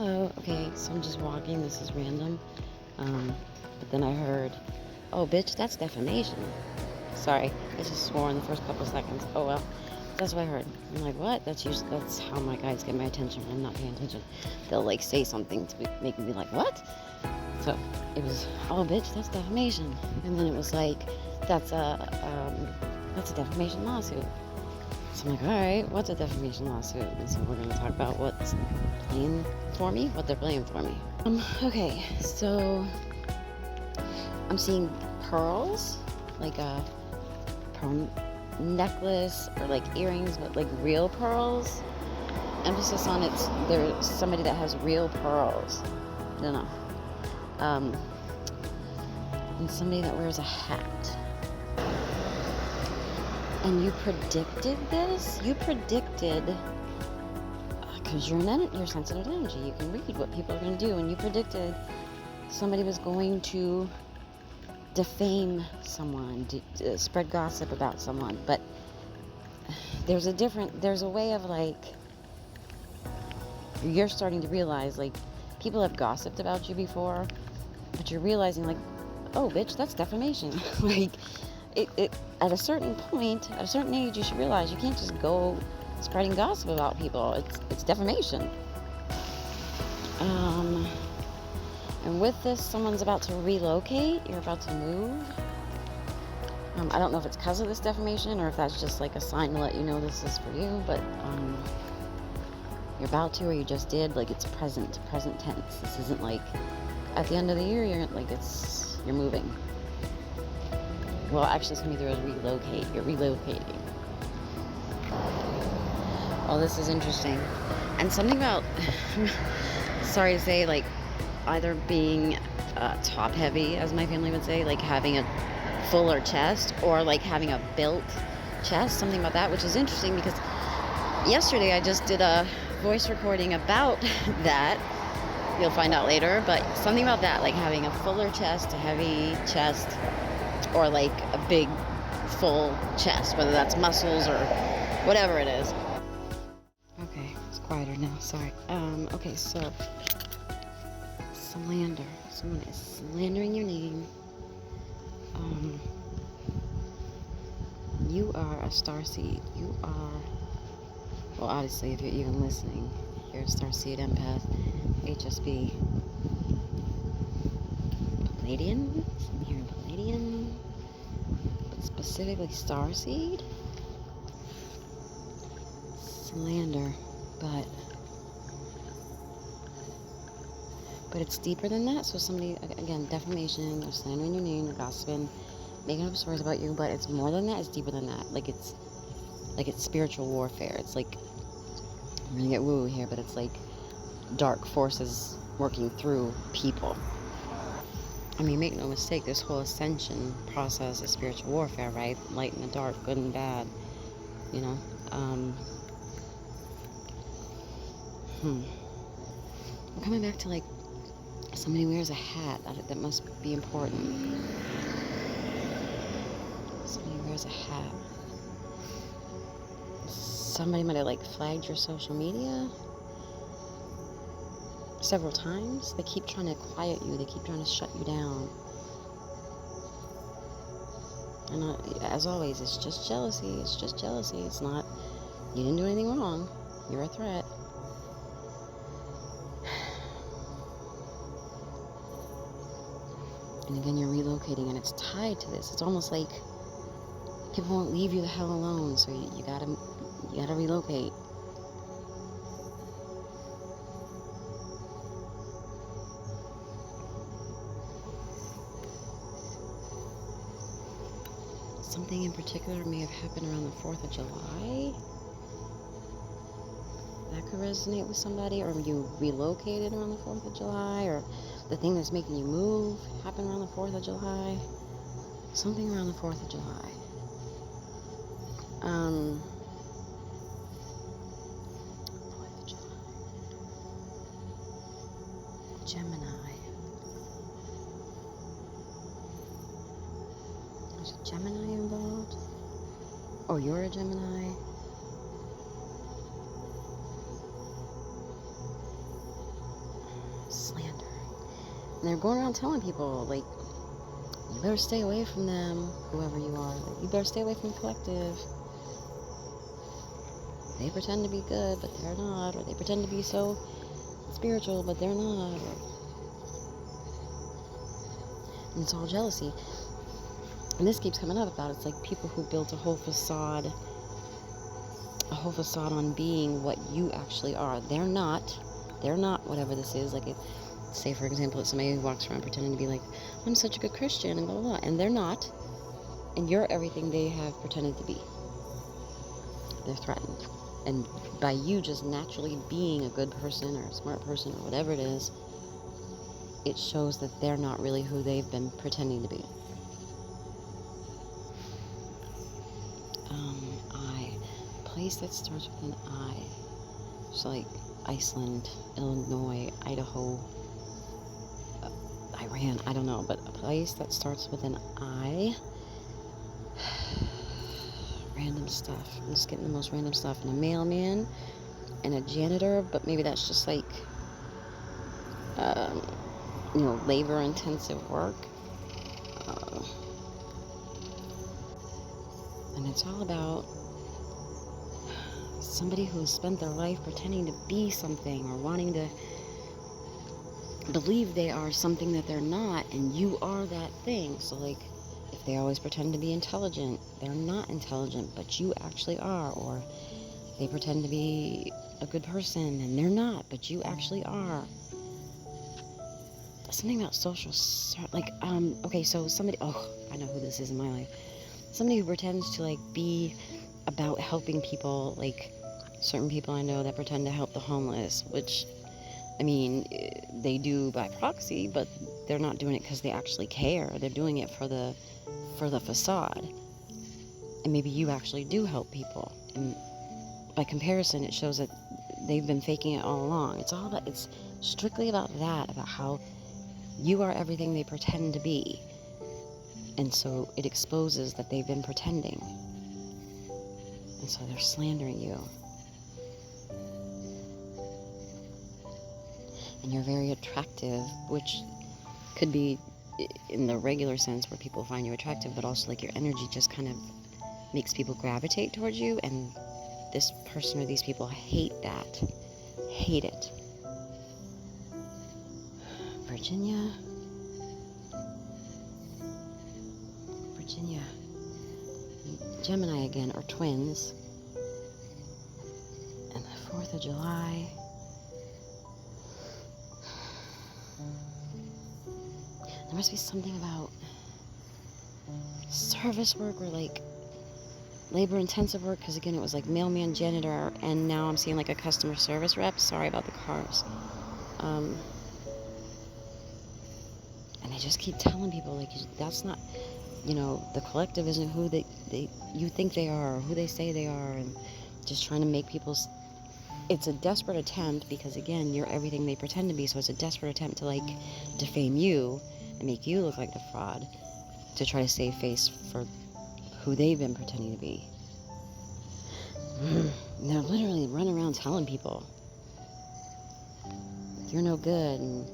Hello. Okay, so I'm just walking. This is random. But then I heard, oh, bitch, that's defamation. Sorry, I just swore in the first couple seconds. Oh, well. That's what I heard. I'm like, what? That's how my guys get my attention when I'm not paying attention. They'll, like, say something to make me be like, what? So it was, oh, bitch, that's defamation. And then it was like, that's a defamation lawsuit. So I'm like, all right, what's a defamation lawsuit? And so we're going to talk about what's playing for me, what they're playing for me. Okay, so I'm seeing pearls, like a pearl necklace or like earrings, but like real pearls. Emphasis on there's somebody that has real pearls. I don't know. And somebody that wears a hat. And you predicted this? You predicted, because you're sensitive to energy. You can read what people are going to do. And you predicted somebody was going to defame someone, spread gossip about someone. But there's a way of like, you're starting to realize like, people have gossiped about you before, but you're realizing like, oh, bitch, that's defamation. Like, it at a certain point, at a certain age, you should realize you can't just go spreading gossip about people. It's defamation. And with this, someone's about to relocate. You're about to move. I don't know if it's because of this defamation or if that's just like a sign to let you know this is for you, but you're about to, or you just did. Like, it's present tense. This isn't like at the end of the year you're moving. Well, actually, it's coming through as relocate. You're relocating. Well, this is interesting. And something about, sorry to say, like, either being top heavy, as my family would say, like having a fuller chest, or like having a built chest, something about that, which is interesting because yesterday I just did a voice recording about that. You'll find out later, but something about that, like having a fuller chest, a heavy chest, or like a big full chest, whether that's muscles or whatever it is. Okay, it's quieter now, sorry. Okay, so slander. Someone is slandering your name. You are a starseed. You are, well, obviously, if you're even listening, you're a starseed, empath, HSP, Palladian. I'm hearing Palladian, but specifically starseed. Slander, but it's deeper than that. So somebody, again, defamation, they're slandering your name, they're gossiping, making up stories about you, but it's more than that. It's deeper than that. Like it's spiritual warfare. It's like, I'm gonna get woo here, but it's like dark forces working through people. I mean, make no mistake, this whole ascension process is spiritual warfare, right? Light and the dark, good and bad, you know. I'm coming back to like, somebody wears a hat. That must be important. Somebody wears a hat. Somebody might have like flagged your social media several times. They keep trying to quiet you. They keep trying to shut you down. And as always, it's just jealousy. It's just jealousy. It's not, you didn't do anything wrong. You're a threat. And again, you're relocating, and it's tied to this. It's almost like people won't leave you the hell alone, so you gotta relocate. Something in particular may have happened around the 4th of July. That could resonate with somebody, or you relocated around the 4th of July, or the thing that's making you move happened around the 4th of July. Something around the 4th of July. 4th of July. Gemini. There's a Gemini involved? Oh, you're a Gemini? And they're going around telling people, like, you better stay away from them, whoever you are. Like, you better stay away from the collective. They pretend to be good, but they're not. Or they pretend to be so spiritual, but they're not. And it's all jealousy. And this keeps coming up about, it's like people who built a whole facade on being what you actually are. They're not whatever this is. Like, say for example, it's somebody who walks around pretending to be like, I'm such a good Christian and blah blah blah, and they're not, and you're everything they have pretended to be. They're threatened, and by you just naturally being a good person or a smart person or whatever it is, it shows that they're not really who they've been pretending to be. Place that starts with an I. So like Iceland, Illinois, Idaho, Iran, I don't know, but a place that starts with an I. Random stuff. I'm just getting the most random stuff. And a mailman and a janitor, but maybe that's just like, labor intensive work. And it's all about somebody who has spent their life pretending to be something or wanting to believe they are something that they're not, and you are that thing. So like, if they always pretend to be intelligent, they're not intelligent, but you actually are. Or they pretend to be a good person and they're not, but you actually are. Something about social, like, okay, so somebody, I know who this is in my life. Somebody who pretends to like be about helping people, like certain people I know that pretend to help the homeless, which, I mean, they do by proxy, but they're not doing it because they actually care. They're doing it for the facade. And maybe you actually do help people. And by comparison, it shows that they've been faking it all along. It's strictly about that, about how you are everything they pretend to be. And so it exposes that they've been pretending. And so they're slandering you. And you're very attractive, which could be in the regular sense where people find you attractive, but also like your energy just kind of makes people gravitate towards you, and this person or these people hate that. Hate it. Virginia. Gemini again, or twins. And the 4th of July. There must be something about service work or like labor intensive work, because again it was like mailman, janitor, and now I'm seeing like a customer service rep. Sorry about the cars. And they just keep telling people like, that's not, the collective isn't who you think they are, or who they say they are, and just trying to make people. It's a desperate attempt, because again, you're everything they pretend to be, so it's a desperate attempt to like defame you and make you look like the fraud, to try to save face for who they've been pretending to be. And they're literally running around telling people you're no good, and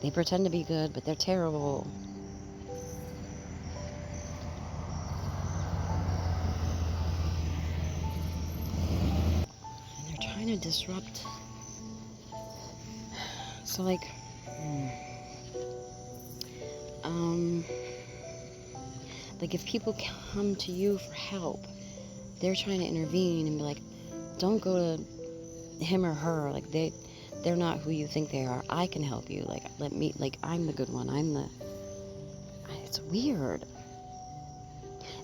they pretend to be good, but they're terrible. And they're trying to disrupt. So like, like if people come to you for help, they're trying to intervene and be like, don't go to him or her, like they're not who you think they are. I can help you, like let me, like I'm the good one, it's weird.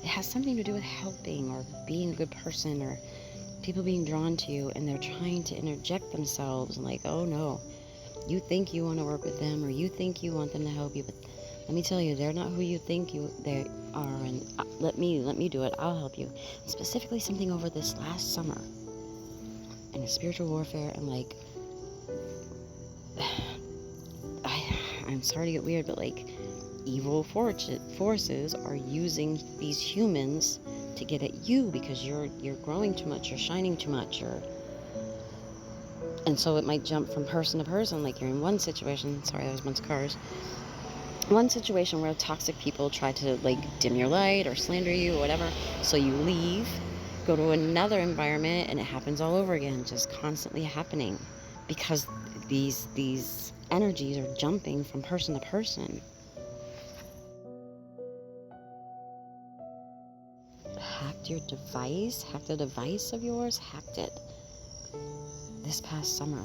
It has something to do with helping or being a good person, or people being drawn to you, and they're trying to interject themselves and like, oh no, you think you want to work with them, or you think you want them to help you, but let me tell you, they're not who you think they are, and let me do it. I'll help you. And specifically something over this last summer, and spiritual warfare, and like, I'm sorry to get weird, but like, evil forces are using these humans to get at you because you're growing too much, you're shining too much, or And so it might jump from person to person. Like you're in one situation, sorry, there's a bunch of cars. One situation where toxic people try to like dim your light or slander you or whatever. So you leave, go to another environment, and it happens all over again, just constantly happening. Because these energies are jumping from person to person. Hacked your device? Hacked a device of yours? Hacked it this past summer.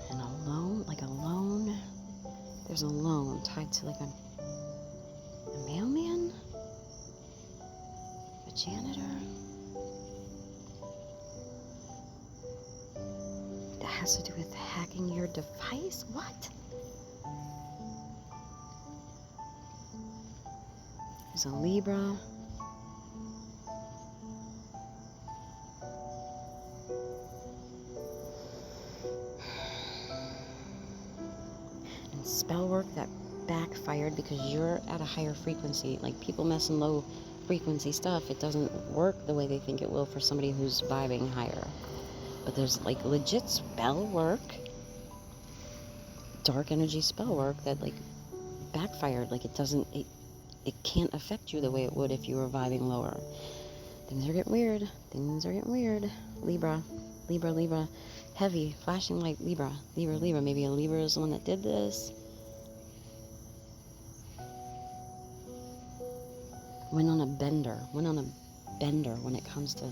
And a loan, like a loan, there's a loan tied to like a mailman, a janitor. That has to do with hacking your device? What? There's a Libra. And spell work that backfired because you're at a higher frequency. Like people messing low frequency stuff, it doesn't work the way they think it will for somebody who's vibing higher. But there's like legit spell work, dark energy spell work that like backfired. Like it can't affect you the way it would if you were vibing lower. Things are getting weird. Things are getting weird. Libra. Heavy, flashing light, Libra. Maybe a Libra is the one that did this. Went on a bender when it comes to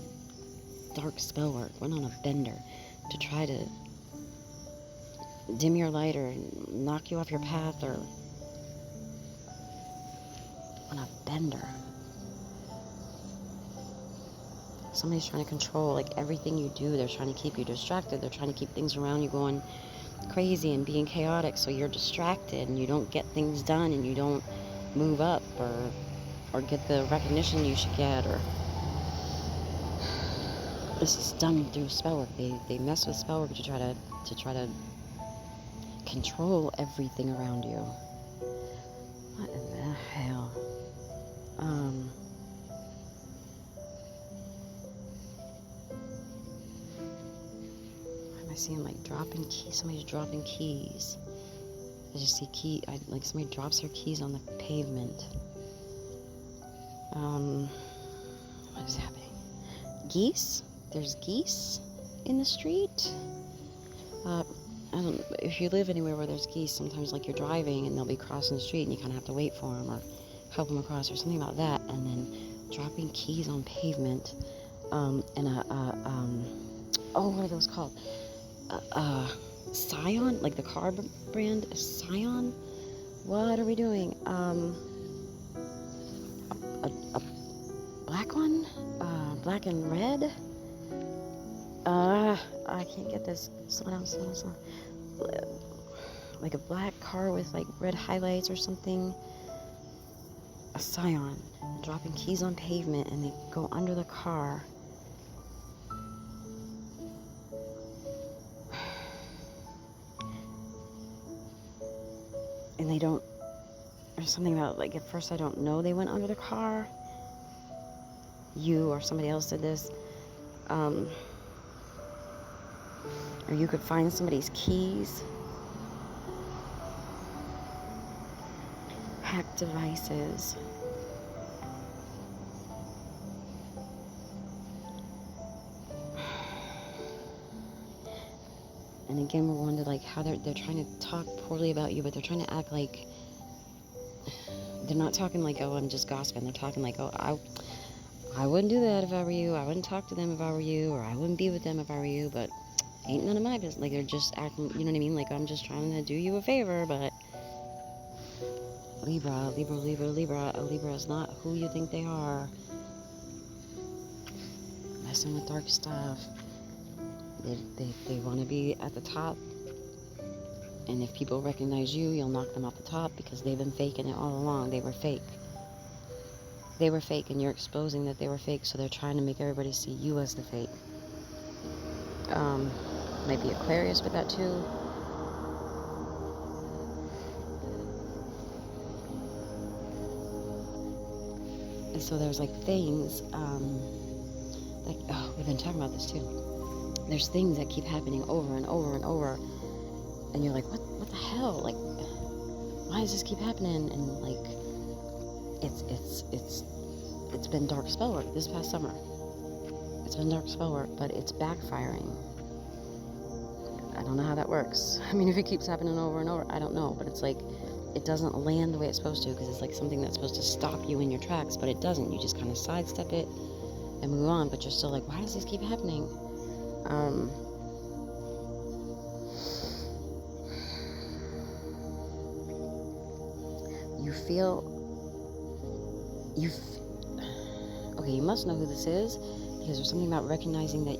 dark spell work. Went on a bender to try to dim your light or knock you off your path, or on a bender. Somebody's trying to control like everything you do. They're trying to keep you distracted. They're trying to keep things around you going crazy and being chaotic, so you're distracted and you don't get things done and you don't move up or get the recognition you should get. Or this is done through spell work. They mess with spell work to try to control everything around you. What in the hell? I see him like dropping keys. Somebody's dropping keys. I just see like somebody drops their keys on the pavement. What is happening? Geese? There's geese in the street. I don't. If you live anywhere where there's geese, sometimes like you're driving and they'll be crossing the street and you kind of have to wait for them or help them across or something about that. And then dropping keys on pavement. What are those called? Scion, like the car brand, Scion. What are we doing? A black one, black and red. I can't get this. Slow down. Like a black car with like red highlights or something. A Scion, dropping keys on pavement, and they go under the car. And they don't, there's something about, like, at first I don't know they went under the car. You or somebody else did this. Or you could find somebody's keys. Hacked devices. And again, we're wondering like how they're trying to talk poorly about you, but they're trying to act like they're not talking like, oh, I'm just gossiping. They're talking like, oh, I wouldn't do that if I were you. I wouldn't talk to them if I were you, or I wouldn't be with them if I were you. But ain't none of my business. Like they're just acting, you know what I mean? Like I'm just trying to do you a favor, but Libra. A Libra is not who you think they are. Messing with dark stuff. They want to be at the top, and if people recognize you, you'll knock them off the top because they've been faking it all along. They were fake, and you're exposing that they were fake, so they're trying to make everybody see you as the fake. Might be Aquarius with that too. And so there's like things, like, oh, we've been talking about this too. There's things that keep happening over and over and over, and you're like, what the hell? Like, why does this keep happening? And like, it's been dark spell work this past summer. It's been dark spell work, but it's backfiring. I don't know how that works. I mean, if it keeps happening over and over, I don't know. But it's like, it doesn't land the way it's supposed to, because it's like something that's supposed to stop you in your tracks, but it doesn't. You just kind of sidestep it and move on, but you're still like, why does this keep happening? You feel, okay, you must know who this is, because there's something about recognizing that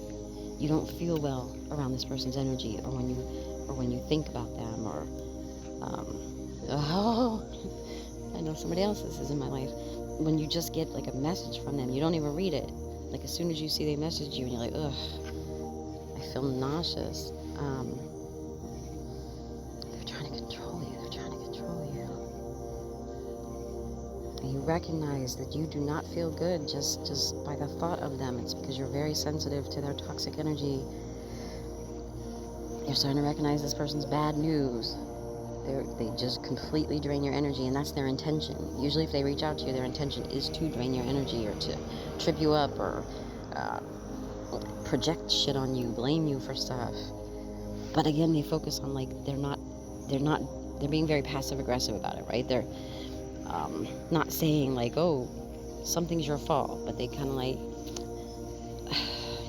you don't feel well around this person's energy, or when you think about them, or oh, I know somebody else this is in my life. When you just get like a message from them, you don't even read it. Like, as soon as you see they message you, and you're like, ugh, I feel nauseous. They're trying to control you. They're trying to control you. And you recognize that you do not feel good just by the thought of them. It's because you're very sensitive to their toxic energy. You're starting to recognize this person's bad news. They just completely drain your energy, and that's their intention. Usually if they reach out to you, their intention is to drain your energy, or to trip you up, or project shit on you, blame you for stuff. But again, they focus on, like, they're being very passive aggressive about it, right? They're not saying like, oh, something's your fault, but they kind of like,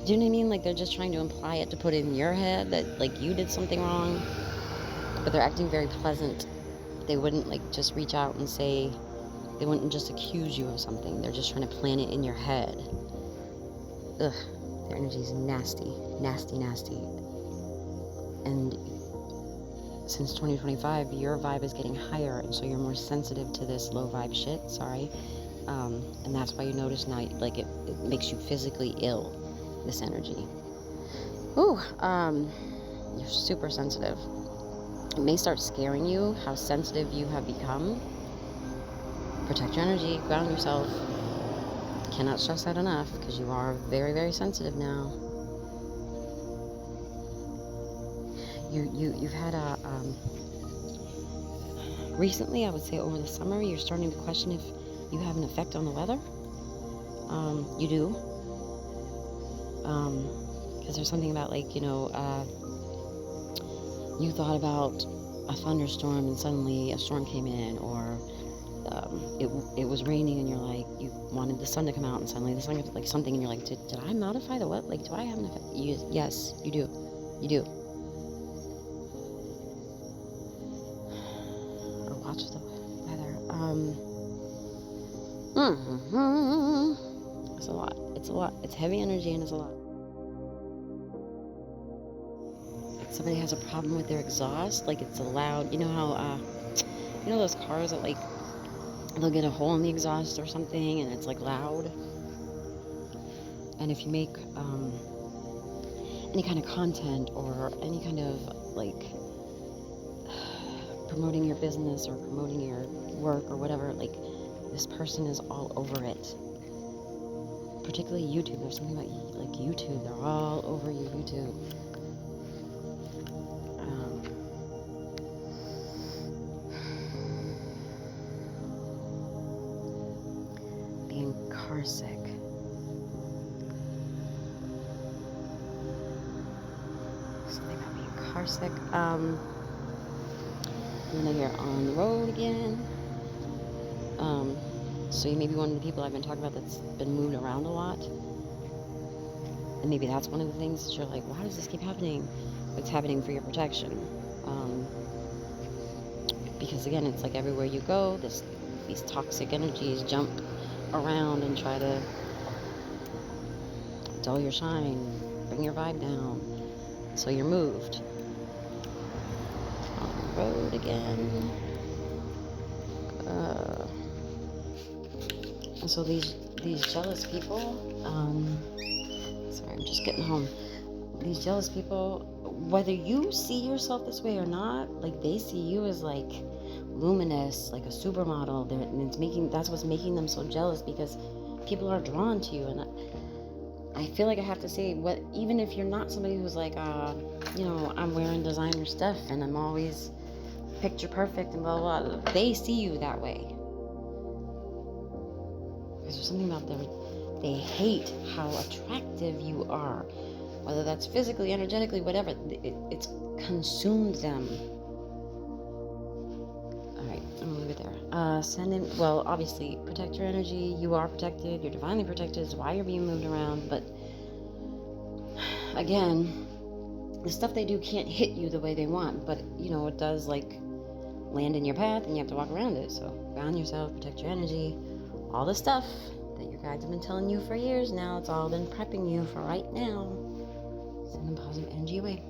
do you know what I mean? Like, they're just trying to imply it, to put it in your head that like you did something wrong. But they're acting very pleasant. They wouldn't like just reach out and say, they wouldn't just accuse you of something. They're just trying to plant it in your head. Ugh, their energy's nasty, nasty, nasty. And since 2025, your vibe is getting higher, and so you're more sensitive to this low vibe shit, sorry. And that's why you notice now, like, it makes you physically ill, this energy. Ooh, you're super sensitive. It may start scaring you how sensitive you have become. Protect your energy, ground yourself. Cannot stress that enough, because you are very, very sensitive now. You've had a, recently, I would say over the summer, you're starting to question if you have an effect on the weather. You do. Because there's something about, like, you know, you thought about a thunderstorm and suddenly a storm came in, or it was raining and you're like, you wanted the sun to come out and suddenly the sun comes, like something, and you're like, did I modify the weather? Like, do I have an effect? Yes, you do. You do. Or watch the weather. It's a lot. It's a lot. It's heavy energy, and it's a lot. Somebody has a problem with their exhaust, like it's a loud, you know how, you know those cars that, like, they'll get a hole in the exhaust or something, and it's like loud. And if you make any kind of content, or any kind of like promoting your business or promoting your work or whatever, like, this person is all over it. Particularly YouTube. There's something about, like, YouTube. They're all over you, YouTube. Being car sick. Something about being car sick. And then you're on the road again. So you may be one of the people I've been talking about that's been moved around a lot. And maybe that's one of the things that you're like, why does this keep happening? It's happening for your protection. Because again, it's like everywhere you go, these toxic energies jump around and try to dull your shine, bring your vibe down. So you're moved. On the road again. And so these jealous people, sorry, I'm just getting home. These jealous people, whether you see yourself this way or not, like, they see you as like luminous, like a supermodel. And that's what's making them so jealous, because people are drawn to you. And I feel like I have to say, what, even if you're not somebody who's like, you know, I'm wearing designer stuff and I'm always picture perfect and blah, blah, blah, they see you that way. Because there's something about them, they hate how attractive you are. Whether that's physically, energetically, whatever, it's consumed them. Alright, I'm gonna leave it there. Send in, well, obviously, protect your energy. You are protected. You're divinely protected. It's why you're being moved around. But, again, the stuff they do can't hit you the way they want. But, you know, it does, like, land in your path, and you have to walk around it. So, ground yourself, protect your energy. All the stuff that your guides have been telling you for years now. It's all been prepping you for right now. Send them positive energy away.